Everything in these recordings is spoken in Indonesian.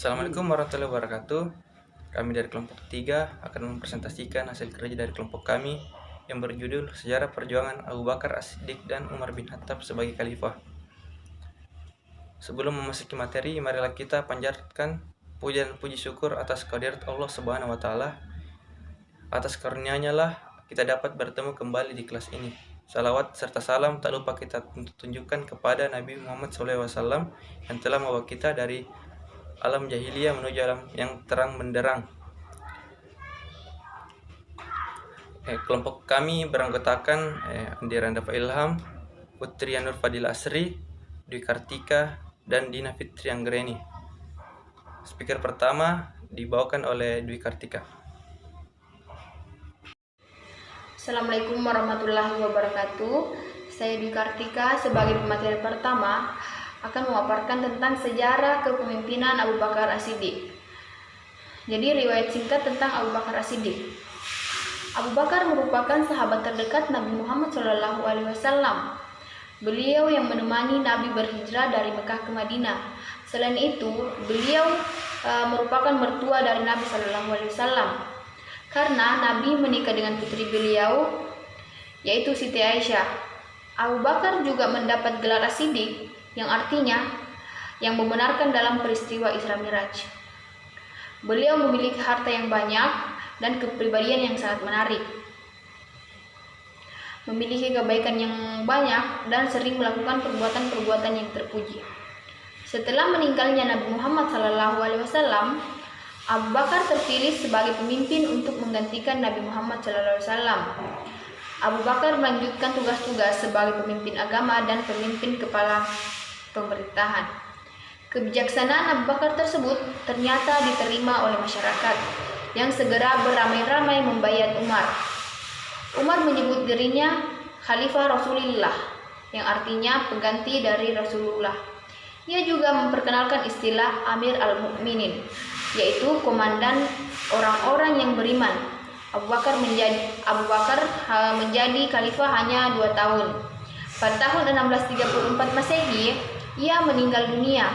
Assalamualaikum warahmatullahi wabarakatuh. Kami dari kelompok 3 akan mempresentasikan hasil kerja dari kelompok kami yang berjudul Sejarah Perjuangan Abu Bakar As-Siddiq dan Umar bin Khattab sebagai Khalifah. Sebelum memasuki materi, marilah kita panjatkan puji dan puji syukur atas kehadirat Allah Subhanahu wa taala. Atas karunia-Nya lah kita dapat bertemu kembali di kelas ini. Salawat serta salam tak lupa kita tunjukkan kepada Nabi Muhammad SAW yang telah membawa kita dari alam jahiliyah menuju alam yang terang benderang. Kelompok kami beranggotakan Andira Dafa Ilham, Putri Nur Fadil Asri, Dwi Kartika, dan Dina Fitri Anggreni. Speaker pertama dibawakan oleh Dwi Kartika. Assalamualaikum warahmatullahi wabarakatuh. Saya Dwi Kartika sebagai pemateri pertama akan memaparkan tentang sejarah kepemimpinan Abu Bakar As-Siddiq. Jadi riwayat singkat tentang Abu Bakar As-Siddiq. Abu Bakar merupakan sahabat terdekat Nabi Muhammad SAW. Beliau yang menemani Nabi berhijrah dari Mekah ke Madinah. Selain itu, beliau merupakan mertua dari Nabi SAW. Karena Nabi menikah dengan putri beliau, yaitu Siti Aisyah. Abu Bakar juga mendapat gelar As-Siddiq, yang artinya yang membenarkan dalam peristiwa Isra Miraj. Beliau memiliki harta yang banyak dan kepribadian yang sangat menarik. Memiliki kebaikan yang banyak dan sering melakukan perbuatan-perbuatan yang terpuji. Setelah meninggalnya Nabi Muhammad SAW, Abu Bakar terpilih sebagai pemimpin untuk menggantikan Nabi Muhammad SAW. Abu Bakar melanjutkan tugas-tugas sebagai pemimpin agama dan pemimpin kepala pemerintahan. Kebijaksanaan Abu Bakar tersebut ternyata diterima oleh masyarakat yang segera beramai-ramai membayat Umar. Umar menyebut dirinya Khalifah Rasulullah, yang artinya pengganti dari Rasulullah. Ia juga memperkenalkan istilah Amir al-Mu'minin, yaitu komandan orang-orang yang beriman. Abu Bakar menjadi khalifah hanya 2 tahun. Pada tahun 1634 Masehi, ia meninggal dunia.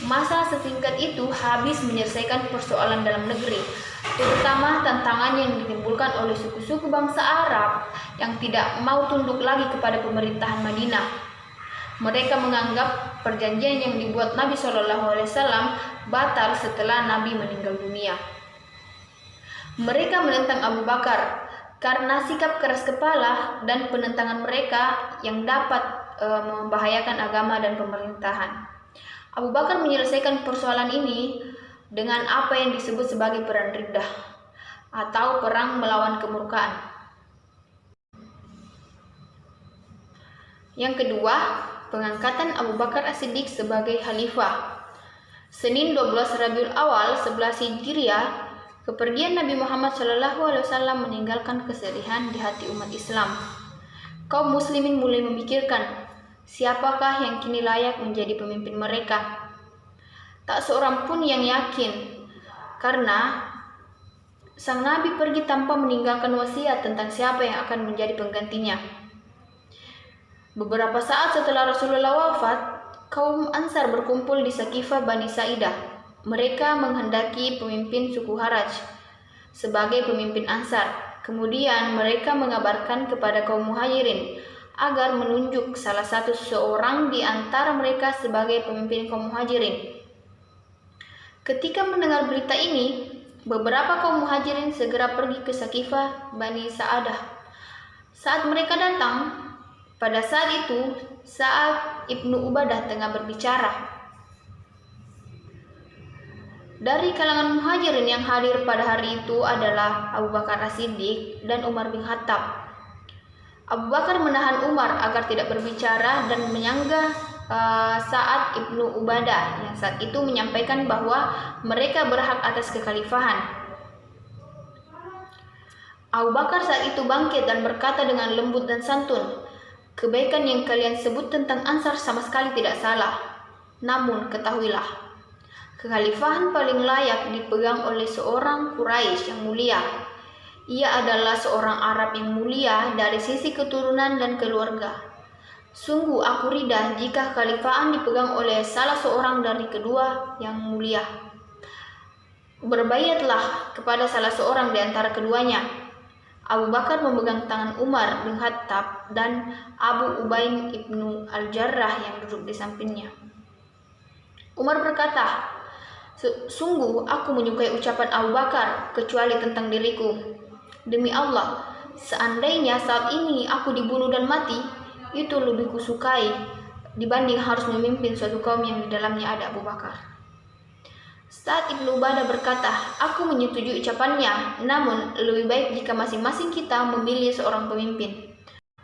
Masa sesingkat itu habis menyelesaikan persoalan dalam negeri, terutama tantangan yang ditimbulkan oleh suku-suku bangsa Arab yang tidak mau tunduk lagi kepada pemerintahan Madinah. Mereka menganggap perjanjian yang dibuat Nabi SAW batal setelah Nabi meninggal dunia. Mereka menentang Abu Bakar karena sikap keras kepala dan penentangan mereka yang dapat membahayakan agama dan pemerintahan. Abu Bakar menyelesaikan persoalan ini dengan apa yang disebut sebagai perang Riddah atau perang melawan kemurkaan. Yang kedua, pengangkatan Abu Bakar As-Siddiq sebagai khalifah. Senin 12 Rabiul Awal 11 Hijriah, kepergian Nabi Muhammad SAW meninggalkan kesedihan di hati umat Islam. Kaum muslimin mulai memikirkan siapakah yang kini layak menjadi pemimpin mereka. Tak seorang pun yang yakin, karena sang Nabi pergi tanpa meninggalkan wasiat tentang siapa yang akan menjadi penggantinya. Beberapa saat setelah Rasulullah wafat, kaum Ansar berkumpul di Saqifah Bani Sa'idah. Mereka menghendaki pemimpin suku Haraj sebagai pemimpin Ansar. Kemudian mereka mengabarkan kepada kaum Muhajirin agar menunjuk salah satu seorang di antara mereka sebagai pemimpin kaum Muhajirin. Ketika mendengar berita ini, beberapa kaum Muhajirin segera pergi ke Saqifah Bani Sa'adah. Saat mereka datang, pada saat itu Sa'ad ibnu Ubadah tengah berbicara. Dari kalangan Muhajirin yang hadir pada hari itu adalah Abu Bakar As-Siddiq dan Umar bin Khattab. Abu Bakar menahan Umar agar tidak berbicara dan menyanggah Sa'ad ibnu Ubadah yang saat itu menyampaikan bahwa mereka berhak atas kekhalifahan. Abu Bakar saat itu bangkit dan berkata dengan lembut dan santun, "Kebaikan yang kalian sebut tentang Ansar sama sekali tidak salah. Namun ketahuilah, kekhalifahan paling layak dipegang oleh seorang Quraisy yang mulia. Ia adalah seorang Arab yang mulia dari sisi keturunan dan keluarga. Sungguh aku ridha jika kekhalifahan dipegang oleh salah seorang dari kedua yang mulia. Berbaiatlah kepada salah seorang di antara keduanya. Abu Bakar memegang tangan Umar bin Khattab dan Abu Ubaid ibnu Al-Jarrah yang duduk di sampingnya. Umar berkata, sungguh aku menyukai ucapan Abu Bakar kecuali tentang diriku. Demi Allah, seandainya saat ini aku dibunuh dan mati, itu lebih kusukai dibanding harus memimpin suatu kaum yang di dalamnya ada Abu Bakar. Saat Ibnu Ubadah berkata, aku menyetujui ucapannya, namun lebih baik jika masing-masing kita memilih seorang pemimpin.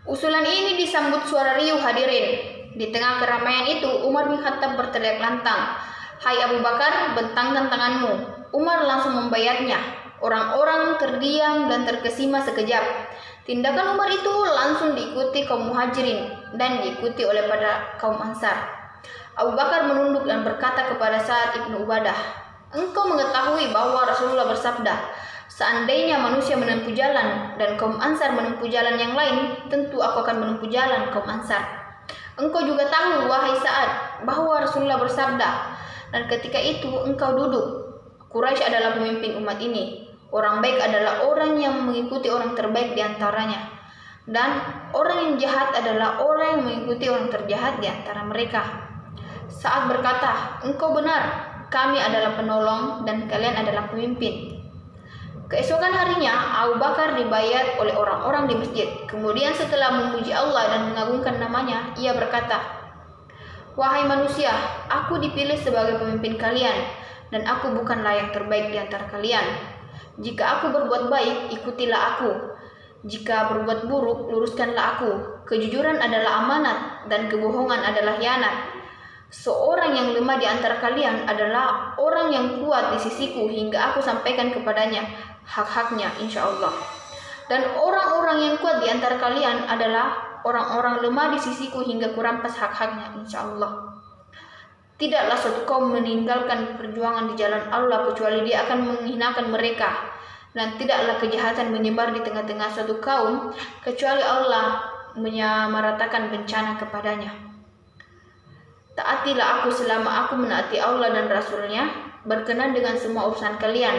Usulan ini disambut suara riuh hadirin. Di tengah keramaian itu, Umar bin Khattab berteriak lantang, "Hai Abu Bakar, bentangkan tanganmu." Umar langsung membayarnya. Orang-orang terdiam dan terkesima sekejap. Tindakan Umar itu langsung diikuti kaum muhajirin dan diikuti oleh pada kaum ansar. Abu Bakar menunduk dan berkata kepada Sa'ad ibnu Ubadah, "Engkau mengetahui bahwa Rasulullah bersabda, seandainya manusia menempuh jalan dan kaum ansar menempuh jalan yang lain, tentu aku akan menempuh jalan kaum ansar. Engkau juga tahu, wahai Sa'ad, bahwa Rasulullah bersabda, dan ketika itu engkau duduk. Quraisy adalah pemimpin umat ini. Orang baik adalah orang yang mengikuti orang terbaik di antaranya. Dan orang yang jahat adalah orang yang mengikuti orang terjahat di antara mereka." Sa'ad berkata, "Engkau benar, kami adalah penolong dan kalian adalah pemimpin." Keesokan harinya, Abu Bakar dibayat oleh orang-orang di masjid. Kemudian setelah memuji Allah dan mengagungkan namanya, ia berkata, "Wahai manusia, aku dipilih sebagai pemimpin kalian, dan aku bukanlah yang terbaik di antara kalian. Jika aku berbuat baik, ikutilah aku. Jika berbuat buruk, luruskanlah aku. Kejujuran adalah amanat, dan kebohongan adalah khianat. Seorang yang lemah di antara kalian adalah orang yang kuat di sisiku hingga aku sampaikan kepadanya hak-haknya insya Allah. Dan orang-orang yang kuat di antara kalian adalah orang-orang lemah di sisiku hingga kurampas hak-haknya insya Allah. Tidaklah suatu kaum meninggalkan perjuangan di jalan Allah kecuali dia akan menghinakan mereka. Dan tidaklah kejahatan menyebar di tengah-tengah suatu kaum kecuali Allah menyamaratakan bencana kepadanya. Taatilah aku selama aku menaati Allah dan Rasul-Nya, berkenan dengan semua urusan kalian.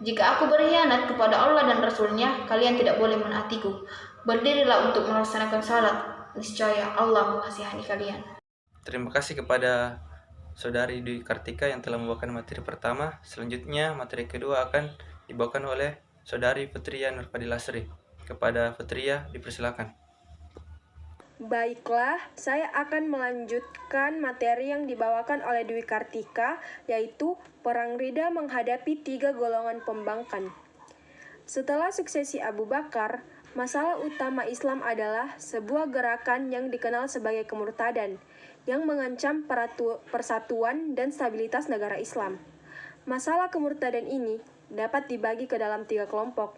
Jika aku berkhianat kepada Allah dan Rasul-Nya, kalian tidak boleh menaatiku. Berdirilah untuk melaksanakan salat. Niscaya Allah mengasihani kalian." Terima kasih kepada Saudari Dwi Kartika yang telah membawakan materi pertama. Selanjutnya, materi kedua akan dibawakan oleh Saudari Fitria Nurfadil Asri. Kepada Fitria, dipersilakan. Baiklah, saya akan melanjutkan materi yang dibawakan oleh Dwi Kartika, yaitu Perang Ridha menghadapi 3 golongan pembangkang. Setelah suksesi Abu Bakar, masalah utama Islam adalah sebuah gerakan yang dikenal sebagai kemurtadan, yang mengancam persatuan dan stabilitas negara Islam. Masalah kemurtadan ini dapat dibagi ke dalam 3 kelompok,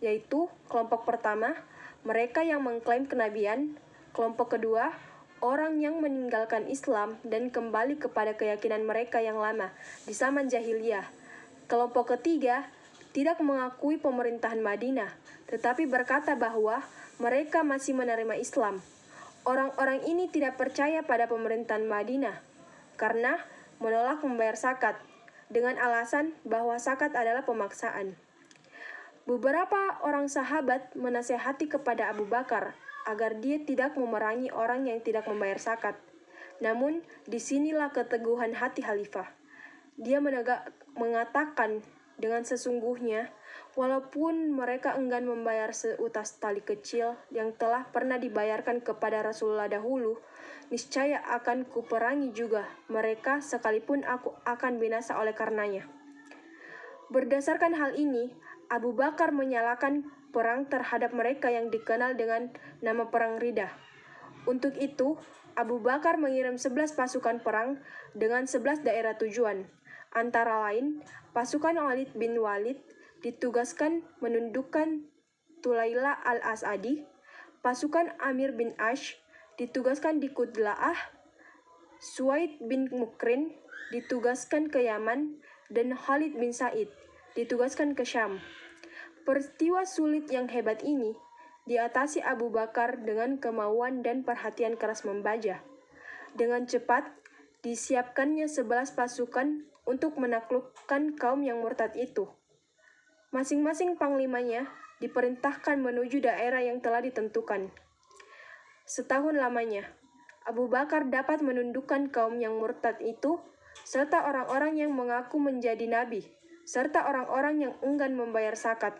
yaitu kelompok pertama, mereka yang mengklaim kenabian. Kelompok kedua, orang yang meninggalkan Islam dan kembali kepada keyakinan mereka yang lama di zaman jahiliyah. Kelompok ketiga, tidak mengakui pemerintahan Madinah, tetapi berkata bahwa mereka masih menerima Islam. Orang-orang ini tidak percaya pada pemerintahan Madinah karena menolak membayar zakat dengan alasan bahwa zakat adalah pemaksaan. Beberapa orang sahabat menasihati kepada Abu Bakar agar dia tidak memerangi orang yang tidak membayar zakat. Namun, disinilah keteguhan hati khalifah. Dia mengatakan dengan sesungguhnya, walaupun mereka enggan membayar seutas tali kecil yang telah pernah dibayarkan kepada Rasulullah dahulu, niscaya akan kuperangi juga mereka sekalipun aku akan binasa oleh karenanya. Berdasarkan hal ini, Abu Bakar menyalakan perang terhadap mereka yang dikenal dengan nama Perang Ridha. Untuk itu, Abu Bakar mengirim 11 pasukan perang dengan 11 daerah tujuan. Antara lain, pasukan Khalid bin Walid ditugaskan menundukkan Tulaila al-Asadi, pasukan Amir bin Ash ditugaskan di Kudla'ah, Suwaid bin Mukrin ditugaskan ke Yaman, dan Khalid bin Said ditugaskan ke Syam. Peristiwa sulit yang hebat ini diatasi Abu Bakar dengan kemauan dan perhatian keras membaca. Dengan cepat, disiapkannya 11 pasukan untuk menaklukkan kaum yang murtad itu. Masing-masing panglimanya diperintahkan menuju daerah yang telah ditentukan. Setahun lamanya, Abu Bakar dapat menundukkan kaum yang murtad itu, serta orang-orang yang mengaku menjadi nabi, serta orang-orang yang enggan membayar zakat,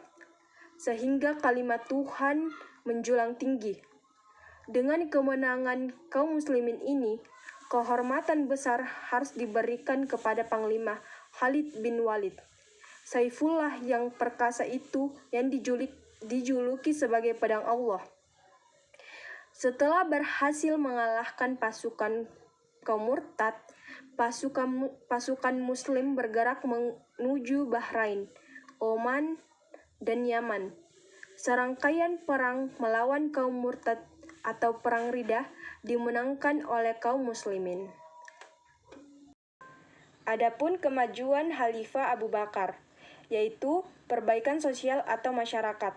sehingga kalimat Tuhan menjulang tinggi. Dengan kemenangan kaum muslimin ini, kehormatan besar harus diberikan kepada Panglima Khalid bin Walid. Saifullah yang perkasa itu yang dijuluki sebagai pedang Allah. Setelah berhasil mengalahkan pasukan kaum murtad, pasukan muslim bergerak menuju Bahrain, Oman, dan Yaman. Serangkaian perang melawan kaum murtad atau perang Riddah dimenangkan oleh kaum muslimin. Adapun kemajuan Khalifah Abu Bakar, yaitu perbaikan sosial atau masyarakat.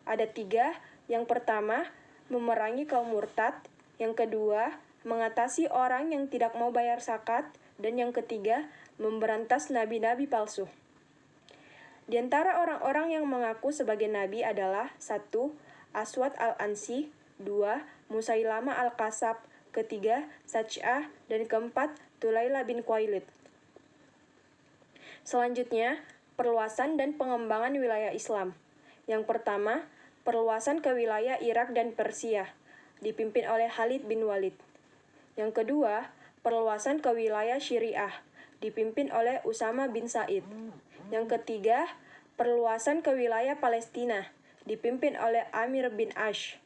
Ada 3, yang pertama, memerangi kaum murtad, yang kedua, mengatasi orang yang tidak mau bayar zakat, dan yang ketiga, memberantas nabi-nabi palsu. Di antara orang-orang yang mengaku sebagai nabi adalah 1. Aswad al-Ansi, 2. Musailama al-Kasab, ketiga, Saj'ah, dan keempat, Tulaila bin Khuwailid. Selanjutnya, perluasan dan pengembangan wilayah Islam. Yang pertama, perluasan ke wilayah Irak dan Persia, dipimpin oleh Khalid bin Walid. Yang kedua, perluasan ke wilayah Syriah, dipimpin oleh Usama bin Said. Yang ketiga, perluasan ke wilayah Palestina, dipimpin oleh Amir bin Ash.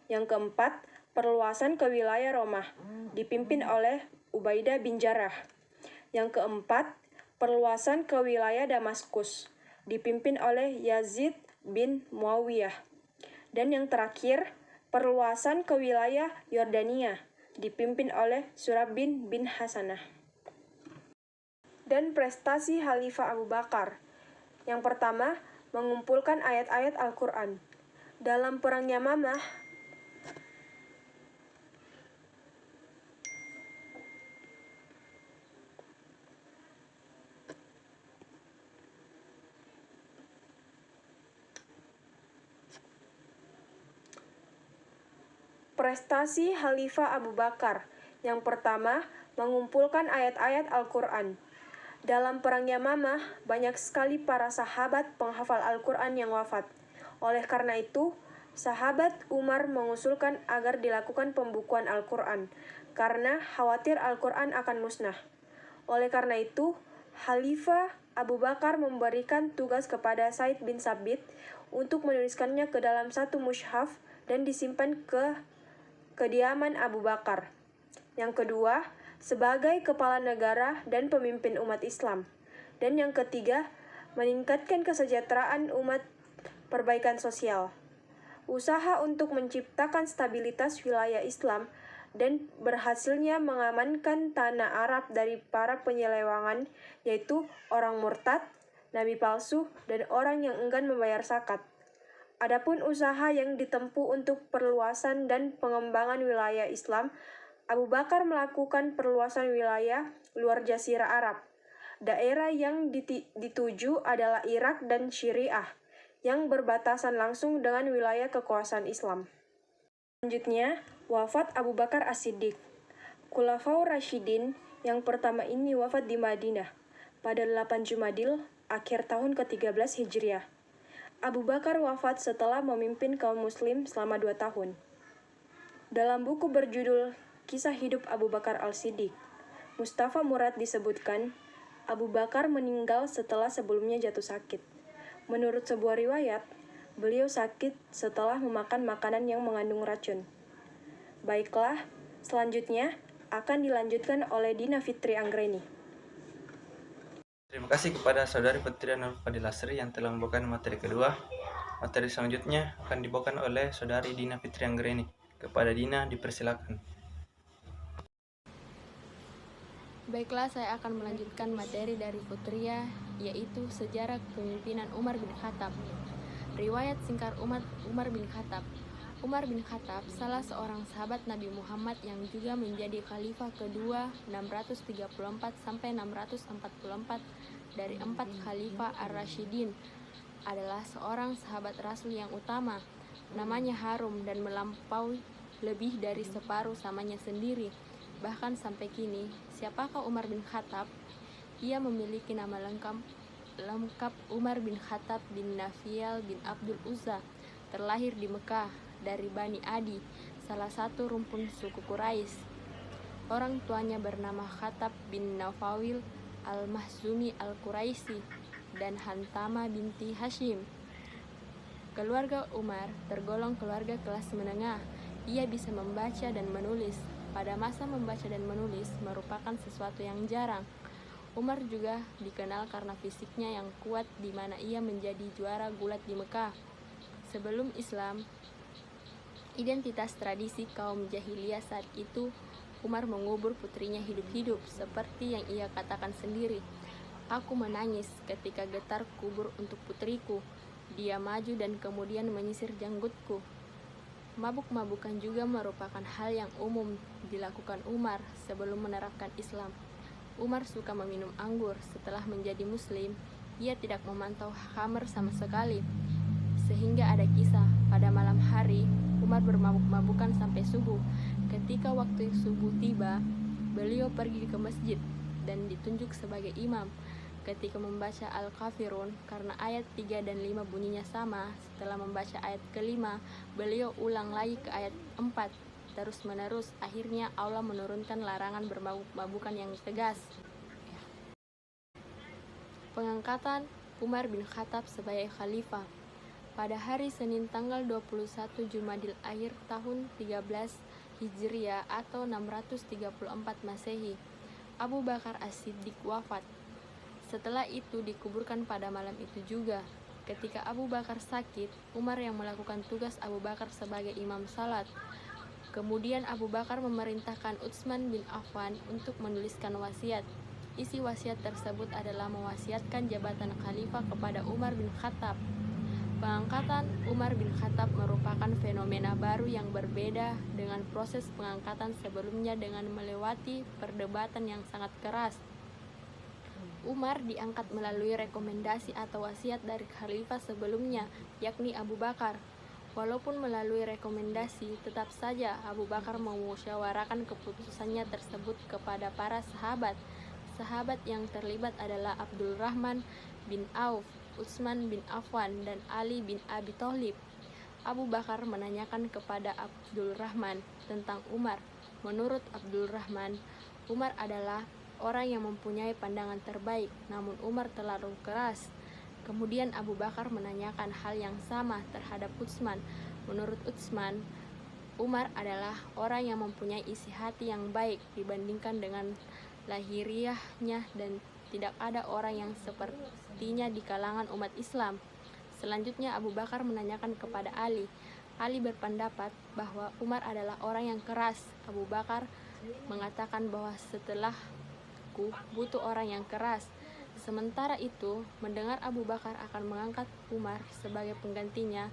Yang keempat, perluasan ke wilayah Romah, dipimpin oleh Ubaidah bin Jarrah. Yang keempat, perluasan ke wilayah Damaskus, dipimpin oleh Yazid bin Muawiyah. Dan yang terakhir, perluasan ke wilayah Yordania, dipimpin oleh Surabin bin Hasanah. Dan prestasi Khalifah Abu Bakar. Yang pertama, mengumpulkan ayat-ayat Al-Quran. Dalam Perang Yamamah, prestasi Khalifah Abu Bakar. Yang pertama, mengumpulkan ayat-ayat Al-Quran. Dalam Perang Yamamah, banyak sekali para sahabat penghafal Al-Quran yang wafat. Oleh karena itu, sahabat Umar mengusulkan agar dilakukan pembukuan Al-Quran, karena khawatir Al-Quran akan musnah. Oleh karena itu, Khalifah Abu Bakar memberikan tugas kepada Said bin Sabit untuk menuliskannya ke dalam satu mushaf dan disimpan ke kediaman Abu Bakar. Yang kedua, sebagai kepala negara dan pemimpin umat Islam. Dan yang ketiga, meningkatkan kesejahteraan umat, perbaikan sosial. Usaha untuk menciptakan stabilitas wilayah Islam dan berhasilnya mengamankan tanah Arab dari para penyelewangan, yaitu orang murtad, nabi palsu, dan orang yang enggan membayar zakat. Adapun usaha yang ditempuh untuk perluasan dan pengembangan wilayah Islam, Abu Bakar melakukan perluasan wilayah luar Jazirah Arab. Daerah yang dituju adalah Irak dan Syriah, yang berbatasan langsung dengan wilayah kekuasaan Islam. Selanjutnya, wafat Abu Bakar As-Siddiq. Khulafaur Rasyidin yang pertama ini wafat di Madinah pada 8 Jumadil, akhir tahun ke-13 Hijriah. Abu Bakar wafat setelah memimpin kaum muslim selama 2 tahun. Dalam buku berjudul Kisah Hidup Abu Bakar Al-Siddiq, Mustafa Murad disebutkan, Abu Bakar meninggal setelah sebelumnya jatuh sakit. Menurut sebuah riwayat, beliau sakit setelah memakan makanan yang mengandung racun. Baiklah, selanjutnya akan dilanjutkan oleh Dina Fitri Anggreni. Terima kasih kepada Saudari Putri Nur Fadil Asri yang telah membawakan materi kedua. Materi selanjutnya akan dibawakan oleh Saudari Dina Fitri Anggreni. Kepada Dina dipersilakan. Baiklah, saya akan melanjutkan materi dari Putria, yaitu sejarah kepemimpinan Umar bin Khattab. Riwayat singkat Umar bin Khattab. Umar bin Khattab, salah seorang sahabat Nabi Muhammad yang juga menjadi khalifah kedua 634 sampai 644 dari 4 khalifah Ar-Rasyidin, adalah seorang sahabat Rasul yang utama. Namanya harum dan melampaui lebih dari separuh samanya sendiri. Bahkan sampai kini, siapakah Umar bin Khattab? Ia memiliki nama lengkap Umar bin Khattab bin Nafial bin Abdul Uzza, terlahir di Mekah dari Bani Adi, salah satu rumpun suku Quraisy. Orang tuanya bernama Khattab bin Nawfal al-Mahzumi al-Quraisy dan Hantama binti Hashim. Keluarga Umar tergolong keluarga kelas menengah. Ia bisa membaca dan menulis. Pada masa membaca dan menulis merupakan sesuatu yang jarang. Umar juga dikenal karena fisiknya yang kuat, di mana ia menjadi juara gulat di Mekah. Sebelum Islam, identitas tradisi kaum jahiliyah saat itu, Umar mengubur putrinya hidup-hidup, seperti yang ia katakan sendiri. Aku menangis ketika getar kubur untuk putriku. Dia maju dan kemudian menyisir janggutku. Mabuk-mabukan juga merupakan hal yang umum dilakukan Umar sebelum menerapkan Islam. Umar suka meminum anggur. Setelah menjadi muslim, ia tidak memantau khamr sama sekali. Sehingga ada kisah, pada malam hari, Umar bermabuk-mabukan sampai subuh. Ketika waktu subuh tiba, beliau pergi ke masjid dan ditunjuk sebagai imam. Ketika membaca Al-Kafirun, karena ayat 3 dan 5 bunyinya sama, setelah membaca ayat ke-5, beliau ulang lagi ke ayat 4. Terus-menerus, akhirnya Allah menurunkan larangan bermabuk-mabukan yang tegas. Pengangkatan Umar bin Khattab sebagai khalifah. Pada hari Senin tanggal 21 Jumadil Akhir tahun 13 Hijriah atau 634 Masehi, Abu Bakar As-Siddiq wafat. Setelah itu dikuburkan pada malam itu juga. Ketika Abu Bakar sakit, Umar yang melakukan tugas Abu Bakar sebagai imam salat. Kemudian Abu Bakar memerintahkan Utsman bin Affan untuk menuliskan wasiat. Isi wasiat tersebut adalah mewasiatkan jabatan khalifah kepada Umar bin Khattab. Pengangkatan Umar bin Khattab merupakan fenomena baru yang berbeda dengan proses pengangkatan sebelumnya dengan melewati perdebatan yang sangat keras. Umar diangkat melalui rekomendasi atau wasiat dari khalifah sebelumnya, yakni Abu Bakar. Walaupun melalui rekomendasi, tetap saja Abu Bakar memusyawarahkan keputusannya tersebut kepada para sahabat. Sahabat yang terlibat adalah Abdul Rahman bin Auf, Utsman bin Affan, dan Ali bin Abi Thalib. Abu Bakar menanyakan kepada Abdul Rahman tentang Umar. Menurut Abdul Rahman, Umar adalah orang yang mempunyai pandangan terbaik, namun Umar terlalu keras. Kemudian Abu Bakar menanyakan hal yang sama terhadap Utsman. Menurut Utsman, Umar adalah orang yang mempunyai isi hati yang baik dibandingkan dengan lahiriahnya dan tidak ada orang yang sepertinya di kalangan umat Islam. Selanjutnya Abu Bakar menanyakan kepada Ali. Ali berpendapat bahwa Umar adalah orang yang keras. Abu Bakar mengatakan bahwa setelahku butuh orang yang keras. Sementara itu, mendengar Abu Bakar akan mengangkat Umar sebagai penggantinya,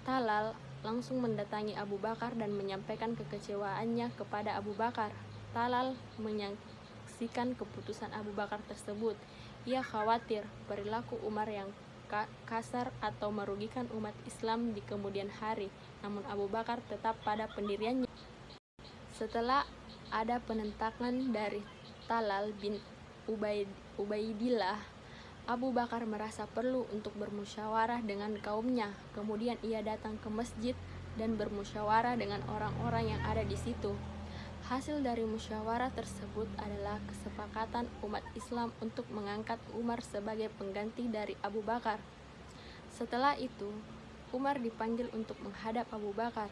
Talal langsung mendatangi Abu Bakar dan menyampaikan kekecewaannya kepada Abu Bakar. Talal menyaksikan keputusan Abu Bakar tersebut. Ia khawatir perilaku Umar yang kasar atau merugikan umat Islam di kemudian hari. Namun Abu Bakar tetap pada pendiriannya. Setelah ada penentangan dari Talal bin Ubaidillah, Abu Bakar merasa perlu untuk bermusyawarah dengan kaumnya. Kemudian ia datang ke masjid dan bermusyawarah dengan orang-orang yang ada di situ. Hasil dari musyawarah tersebut adalah kesepakatan umat Islam untuk mengangkat Umar sebagai pengganti dari Abu Bakar. Setelah itu, Umar dipanggil untuk menghadap Abu Bakar.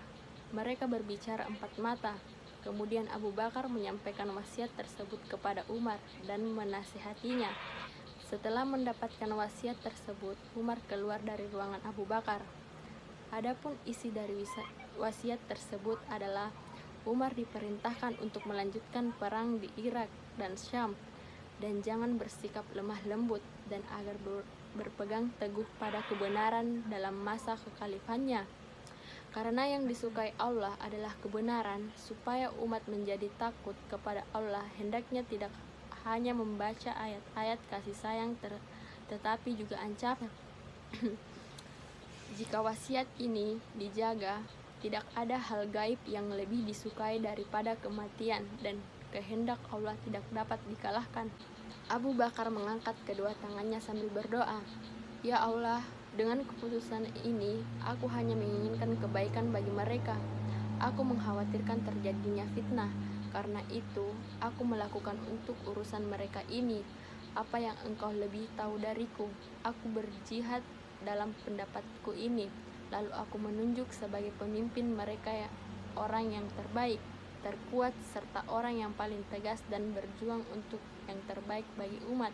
Mereka berbicara empat mata. Kemudian Abu Bakar menyampaikan wasiat tersebut kepada Umar dan menasihatinya. Setelah mendapatkan wasiat tersebut, Umar keluar dari ruangan Abu Bakar. Adapun isi dari wasiat tersebut adalah Umar diperintahkan untuk melanjutkan perang di Irak dan Syam dan jangan bersikap lemah lembut dan agar berpegang teguh pada kebenaran dalam masa kekhalifannya. Karena yang disukai Allah adalah kebenaran, supaya umat menjadi takut kepada Allah, hendaknya tidak hanya membaca ayat-ayat kasih sayang tetapi juga ancaman. Jika wasiat ini dijaga, tidak ada hal gaib yang lebih disukai daripada kematian, dan kehendak Allah tidak dapat dikalahkan. Abu Bakar mengangkat kedua tangannya sambil berdoa, "Ya Allah, dengan keputusan ini, aku hanya menginginkan kebaikan bagi mereka. Aku mengkhawatirkan terjadinya fitnah. Karena itu, aku melakukan untuk urusan mereka ini apa yang Engkau lebih tahu dariku. Aku berjihad dalam pendapatku ini, lalu aku menunjuk sebagai pemimpin mereka orang yang terbaik, terkuat, serta orang yang paling tegas dan berjuang untuk yang terbaik bagi umat."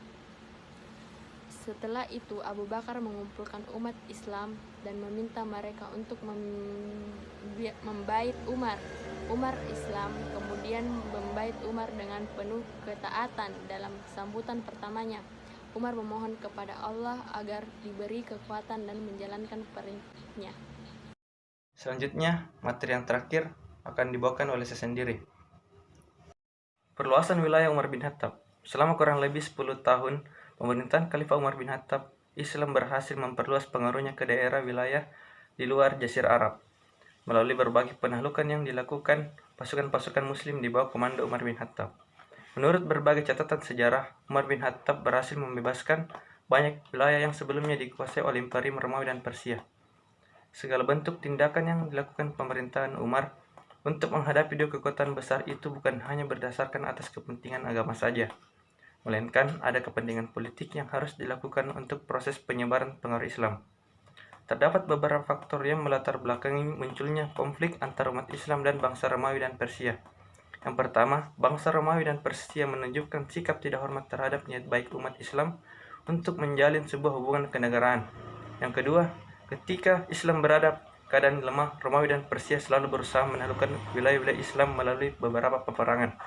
Setelah itu, Abu Bakar mengumpulkan umat Islam dan meminta mereka untuk membait Umar. Umar Islam kemudian membait Umar dengan penuh ketaatan. Dalam sambutan pertamanya, Umar memohon kepada Allah agar diberi kekuatan dan menjalankan perintahnya. Selanjutnya, materi yang terakhir akan dibawakan oleh saya sendiri. Perluasan wilayah Umar bin Khattab. Selama kurang lebih 10 tahun pemerintahan Khalifah Umar bin Khattab, Islam berhasil memperluas pengaruhnya ke daerah wilayah di luar Jazirah Arab. Melalui berbagai penaklukan yang dilakukan pasukan-pasukan muslim di bawah komando Umar bin Khattab. Menurut berbagai catatan sejarah, Umar bin Khattab berhasil membebaskan banyak wilayah yang sebelumnya dikuasai oleh Imperium Romawi dan Persia. Segala bentuk tindakan yang dilakukan pemerintahan Umar untuk menghadapi dua kekuatan besar itu bukan hanya berdasarkan atas kepentingan agama saja, melainkan ada kepentingan politik yang harus dilakukan untuk proses penyebaran pengaruh Islam. Terdapat beberapa faktor yang melatar belakangi munculnya konflik antara umat Islam dan bangsa Romawi dan Persia. Yang pertama, bangsa Romawi dan Persia menunjukkan sikap tidak hormat terhadap niat baik umat Islam untuk menjalin sebuah hubungan kenegaraan. Yang kedua, ketika Islam berada keadaan lemah, Romawi dan Persia selalu berusaha menaklukkan wilayah-wilayah Islam melalui beberapa peperangan.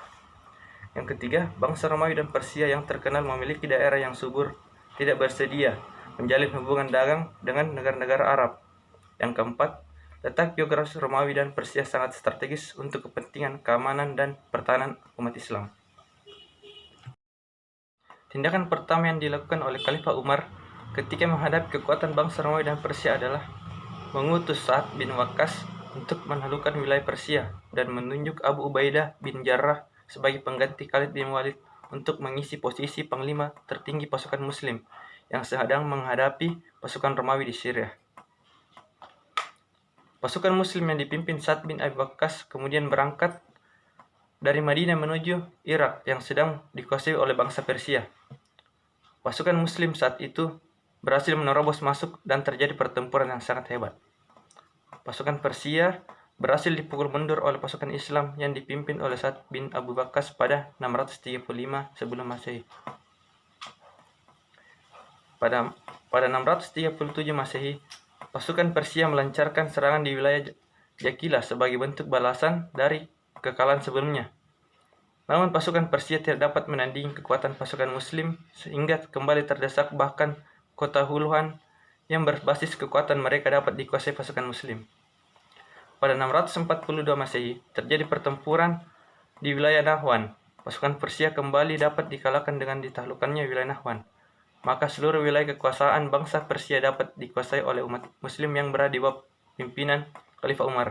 Yang ketiga, bangsa Romawi dan Persia yang terkenal memiliki daerah yang subur tidak bersedia menjalin hubungan dagang dengan negara-negara Arab. Yang keempat, letak geografis Romawi dan Persia sangat strategis untuk kepentingan keamanan dan pertahanan umat Islam. Tindakan pertama yang dilakukan oleh Khalifah Umar ketika menghadapi kekuatan bangsa Romawi dan Persia adalah mengutus Sa'ad bin Waqqas untuk menaklukkan wilayah Persia dan menunjuk Abu Ubaidah bin Jarrah sebagai pengganti Khalid bin Walid untuk mengisi posisi panglima tertinggi pasukan muslim yang sedang menghadapi pasukan Romawi di Syria. Pasukan muslim yang dipimpin Sa'ad bin Abi Waqqas kemudian berangkat dari Madinah menuju Irak yang sedang dikuasai oleh bangsa Persia. Pasukan muslim saat itu berhasil menerobos masuk dan terjadi pertempuran yang sangat hebat. Pasukan Persia berhasil dipukul mundur oleh pasukan Islam yang dipimpin oleh Sa'ad bin Abi Waqqas pada 635 sebelum Masehi. Pada 637 Masehi, pasukan Persia melancarkan serangan di wilayah Jakila sebagai bentuk balasan dari kekalahan sebelumnya. Namun pasukan Persia tidak dapat menandingi kekuatan pasukan Muslim sehingga kembali terdesak, bahkan kota Hulwan yang berbasis kekuatan mereka dapat dikuasai pasukan Muslim. Pada 642 Masehi, terjadi pertempuran di wilayah Nahwan. Pasukan Persia kembali dapat dikalahkan dengan ditaklukkannya wilayah Nahwan. Maka seluruh wilayah kekuasaan bangsa Persia dapat dikuasai oleh umat Muslim yang berada di bawah pimpinan Khalifah Umar.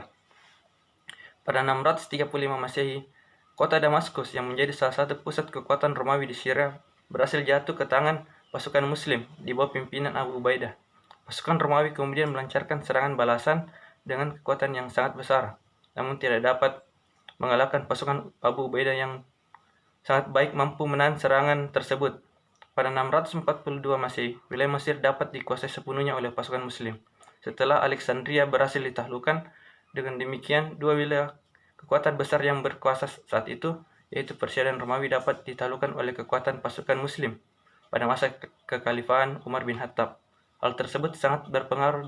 Pada 635 Masehi, kota Damaskus yang menjadi salah satu pusat kekuatan Romawi di Syria berhasil jatuh ke tangan pasukan Muslim di bawah pimpinan Abu Ubaidah. Pasukan Romawi kemudian melancarkan serangan balasan dengan kekuatan yang sangat besar, namun tidak dapat mengalahkan pasukan Abu Ubaidah yang sangat baik mampu menahan serangan tersebut. Pada 642 Masehi, wilayah Mesir dapat dikuasai sepenuhnya oleh pasukan Muslim. Setelah Alexandria berhasil ditaklukkan, dengan demikian dua wilayah kekuatan besar yang berkuasa saat itu, yaitu Persia dan Romawi, dapat ditaklukkan oleh kekuatan pasukan Muslim pada masa kekhalifahan Umar bin Khattab. Hal tersebut sangat berpengaruh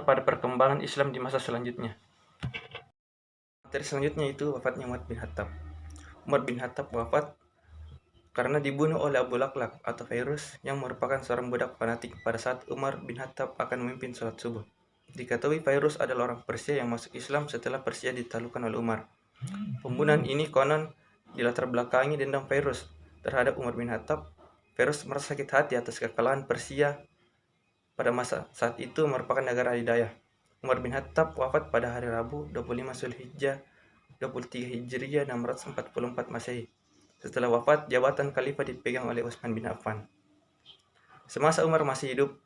pada perkembangan Islam di masa selanjutnya. Materi selanjutnya itu wafatnya Umar bin Khattab. Umar bin Khattab wafat karena dibunuh oleh Abu Laklak atau Fairuz yang merupakan seorang budak fanatik pada saat Umar bin Khattab akan memimpin sholat subuh. Diketahui Fairuz adalah orang Persia yang masuk Islam setelah Persia ditaklukkan oleh Umar. Pembunuhan ini konon dilatar belakangi dendam Fairuz terhadap Umar bin Khattab. Fairuz merasa sakit hati atas kekalahan Persia pada masa saat itu merupakan negara adidaya. Umar bin Khattab wafat pada hari Rabu 25 Zulhijjah 23 Hijriah 644 Masehi. Setelah wafat, jabatan khalifah dipegang oleh Utsman bin Affan. Semasa Umar masih hidup,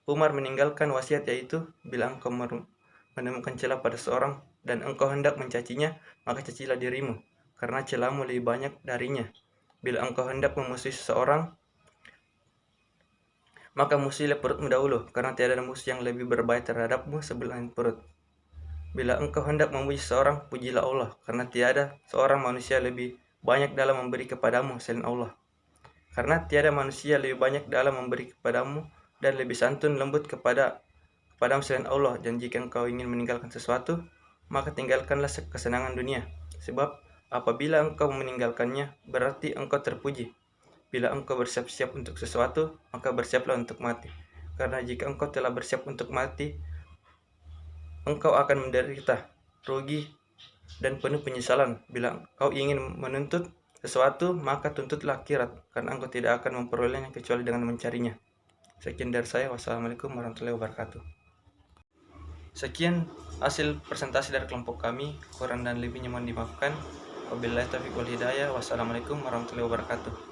Umar meninggalkan wasiat yaitu, bila engkau menemukan celah pada seorang dan engkau hendak mencacinya, maka cacilah dirimu, karena celahmu lebih banyak darinya. Bila engkau hendak memusuhi seseorang, maka musuhilah perutmu dahulu, karena tiada musuh yang lebih berbahaya terhadapmu sebelum perut. Bila engkau hendak memuji seseorang, pujilah Allah, karena tiada seorang manusia lebih banyak dalam memberi kepadamu selain Allah. Karena tiada manusia lebih banyak dalam memberi kepadamu dan lebih santun lembut kepadamu selain Allah. Dan jika engkau ingin meninggalkan sesuatu, maka tinggalkanlah kesenangan dunia. Sebab apabila engkau meninggalkannya, berarti engkau terpuji. Bila engkau bersiap-siap untuk sesuatu, maka bersiaplah untuk mati. Karena jika engkau telah bersiap untuk mati, engkau akan menderita, rugi, dan penuh penyesalan. Bila engkau ingin menuntut sesuatu, maka tuntutlah akhirat, karena engkau tidak akan memperolehnya kecuali dengan mencarinya. Sekian dari saya. Wassalamualaikum warahmatullahi wabarakatuh. Sekian hasil presentasi dari kelompok kami. Kurang dan lebihnya mohon dimaafkan. Wabillahi taufiq wal hidayah. Wassalamualaikum warahmatullahi wabarakatuh.